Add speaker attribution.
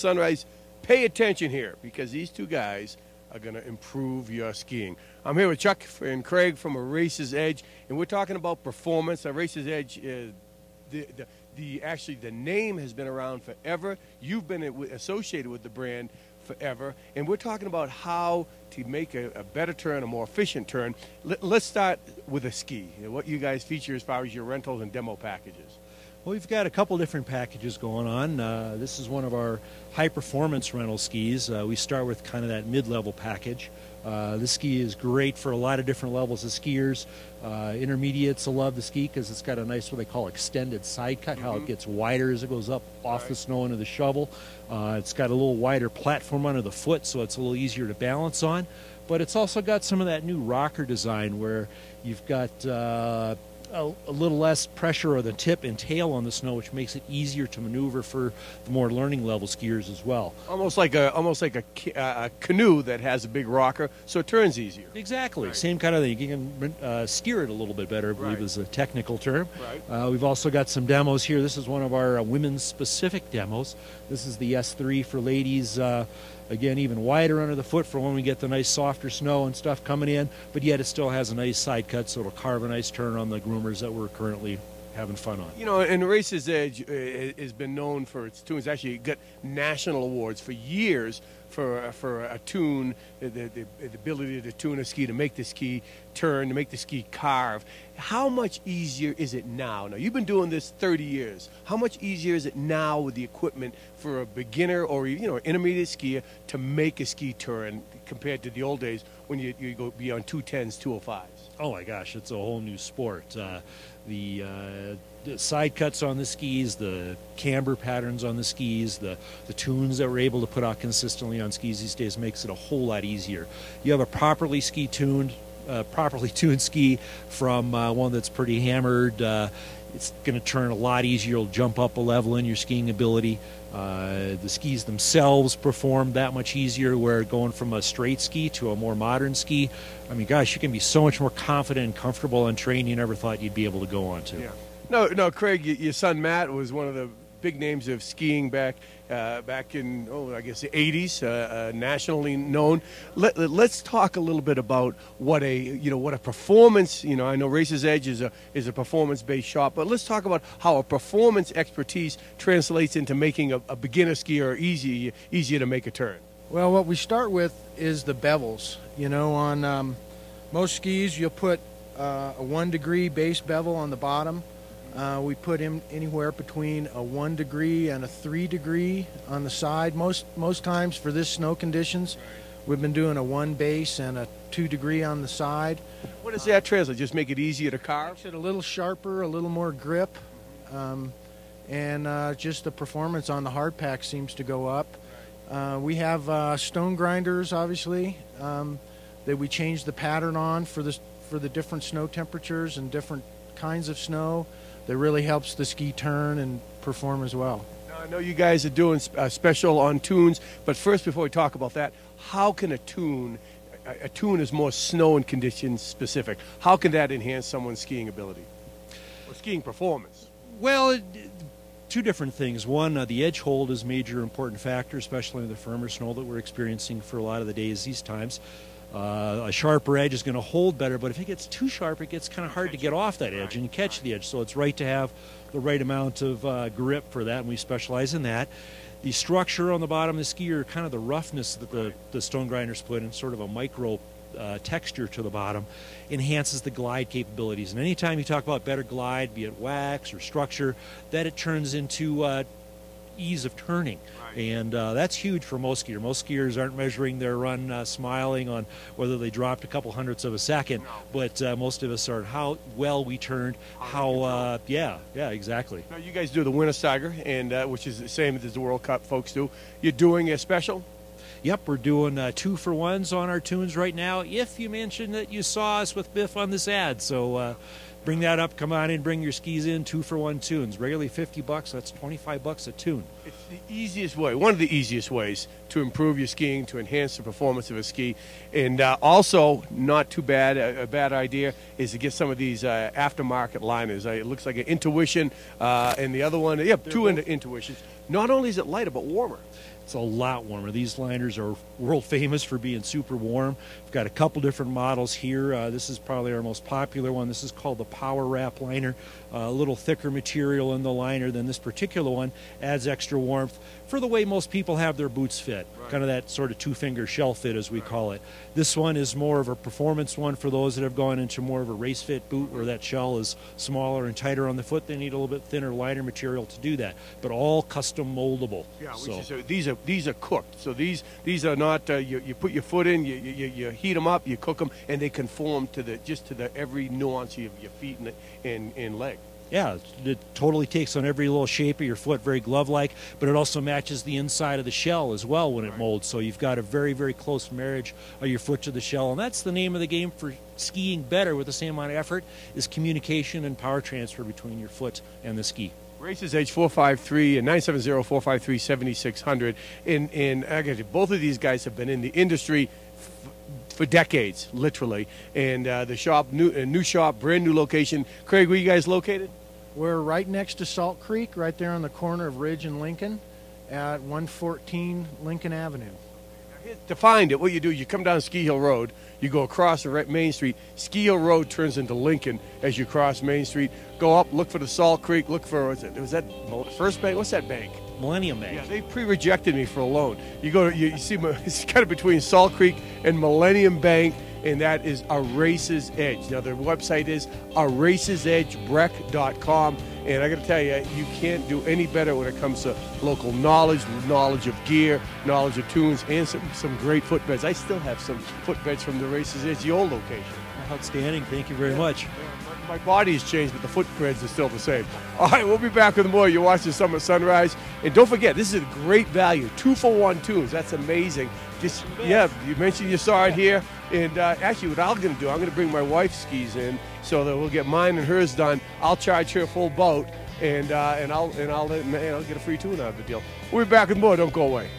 Speaker 1: Sunrise, pay attention here because these two guys are going to improve your skiing. I'm here with Chuck and Craig from A Racer's Edge, and we're talking about performance. A Racer's Edge is actually the name has been around forever. You've been associated with the brand forever, and we're talking about how to make a better turn, a more efficient turn. Let's start with a ski. What you guys feature as far as your rentals and demo packages.
Speaker 2: Well, we've got a couple different packages going on. This is one of our high-performance rental skis. We start with kind of that mid-level package. This ski is great for a lot of different levels of skiers. Intermediates will love the ski because it's got a nice, what they call extended side cut, how it gets wider as it goes up off the snow into the shovel. It's got a little wider platform under the foot, so it's a little easier to balance on. But it's also got some of that new rocker design where you've got a little less pressure on the tip and tail on the snow, which makes it easier to maneuver for the more learning level skiers as well.
Speaker 1: Almost like a canoe that has a big rocker, so it turns easier.
Speaker 2: Exactly,
Speaker 1: right.
Speaker 2: Same kind of thing. You can steer it a little bit better, I believe is a technical term.
Speaker 1: Right.
Speaker 2: We've also got some demos here. This is one of our women's specific demos. This is the S3 for ladies. Again, even wider under the foot for when we get the nice softer snow and stuff coming in, but yet it still has a nice side cut, so it'll carve a nice turn on the groomers that we're currently having fun on.
Speaker 1: You know, and Racer's Edge has been known for its tunes. Actually, it got national awards for years for a tune, the ability to tune a ski, to make the ski turn, to make the ski carve. How much easier is it now? Now, you've been doing this 30 years. How much easier is it now with the equipment for a beginner or, you know, an intermediate skier to make a ski turn compared to the old days when you go beyond 210s, 205s?
Speaker 2: Oh my gosh, it's a whole new sport. The side cuts on the skis, the camber patterns on the skis, the tunes that we're able to put out consistently on skis these days makes it a whole lot easier. You have a properly tuned ski from one that's pretty hammered. It's going to turn a lot easier. You'll jump up a level in your skiing ability. The skis themselves perform that much easier, where going from a straight ski to a more modern ski, I mean, gosh, you can be so much more confident and comfortable on terrain you never thought you'd be able to go on to.
Speaker 1: Yeah. No, Craig, your son Matt was one of the big names of skiing back in, I guess the 80s, nationally known. Let's talk a little bit about what a performance. You know, I know Racer's Edge is a performance-based shop, but let's talk about how a performance expertise translates into making a beginner skier easier to make a turn.
Speaker 3: Well, what we start with is the bevels. You know, on most skis, you'll put a 1 degree base bevel on the bottom. We put in anywhere between a 1 degree and a 3 degree on the side. Most times for this snow conditions, we've been doing a 1 base and a 2 degree on the side.
Speaker 1: What does that translate? Just make it easier to carve?
Speaker 3: Makes it a little sharper, a little more grip, and just the performance on the hard pack seems to go up. We have stone grinders, obviously, that we change the pattern on for the different snow temperatures and different kinds of snow. That really helps the ski turn and perform as well.
Speaker 1: Now, I know you guys are doing a special on tunes, but first, before we talk about that, how can a tune is more snow and conditions specific. How can that enhance someone's skiing ability or skiing performance?
Speaker 2: Well, two different things. One, the edge hold is a major important factor, especially in the firmer snow that we're experiencing for a lot of the days these times. A sharper edge is going to hold better, but if it gets too sharp, it gets kind of hard to get off that edge and catch the edge. So it's right to have the right amount of grip for that, and we specialize in that. The structure on the bottom of the ski, or kind of the roughness that the stone grinders put in, sort of a micro texture to the bottom, enhances the glide capabilities. And anytime you talk about better glide, be it wax or structure, that it turns into ease of turning. And that's huge for most skiers. Most skiers aren't measuring their run smiling on whether they dropped a couple hundredths of a second, but most of us are how well we turned, yeah, exactly.
Speaker 1: Now, you guys do the Wintersteiger, and which is the same as the World Cup folks do. You're doing a special?
Speaker 2: Yep, we're doing 2-for-1s on our tunes right now, if you mentioned that you saw us with Biff on this ad. So bring that up, come on in, bring your skis in, 2-for-1 tunes. Regularly $50, that's $25 a tune.
Speaker 1: It's the easiest way, one of the easiest ways to improve your skiing, to enhance the performance of a ski. And also, not too bad, a bad idea is to get some of these aftermarket liners. It looks like an Intuition, and the other one, two Intuitions. Not only is it lighter, but warmer.
Speaker 2: It's a lot warmer. These liners are world famous for being super warm. We've got a couple different models here. This is probably our most popular one. This is called the Power Wrap liner. A little thicker material in the liner than this particular one. Adds extra warmth for the way most people have their boots fit. Right. Kind of that sort of two-finger shell fit, as we call it. This one is more of a performance one for those that have gone into more of a race fit boot where that shell is smaller and tighter on the foot. They need a little bit thinner, lighter material to do that, but all custom moldable.
Speaker 1: Yeah, so these are cooked. So these are not you put your foot in, you heat them up, you cook them, and they conform to the every nuance of your feet and leg.
Speaker 2: Yeah, it totally takes on every little shape of your foot, very glove-like, but it also matches the inside of the shell as well when it molds. So you've got a very, very close marriage of your foot to the shell, and that's the name of the game for skiing better with the same amount of effort, is communication and power transfer between your foot and the ski.
Speaker 1: Races Edge 453 and 970-453-7600. And again, both of these guys have been in the industry for decades, literally. And the shop, new shop, brand new location. Craig, where you guys located?
Speaker 3: We're right next to Salt Creek, right there on the corner of Ridge and Lincoln at 114 Lincoln Avenue.
Speaker 1: To find it, what you do, you come down Ski Hill Road, you go across the Main Street. Ski Hill Road turns into Lincoln as you cross Main Street. Go up, look for the Salt Creek, look for, was that First Bank? What's that bank?
Speaker 2: Millennium Bank.
Speaker 1: Yeah, they pre-rejected me for a loan. You go, you see, it's kind of between Salt Creek and Millennium Bank, and that is A Race's Edge. Now, their website is aracesedgebreck.com, and I got to tell you, you can't do any better when it comes to local knowledge of gear, knowledge of tunes, and some great footbeds. I still have some footbeds from the Race's Edge, the old location.
Speaker 2: Outstanding. Thank you very much.
Speaker 1: My body has changed, but the footprints are still the same. All right, we'll be back with more. You're watching Summit Sunrise. And don't forget, this is a great value. 2-for-1 tunes. That's amazing. Just, yeah, you mentioned you saw it here. And actually, what I'm going to do, I'm going to bring my wife's skis in so that we'll get mine and hers done. I'll charge her full boat, and I'll get a free tune out of the deal. We'll be back with more. Don't go away.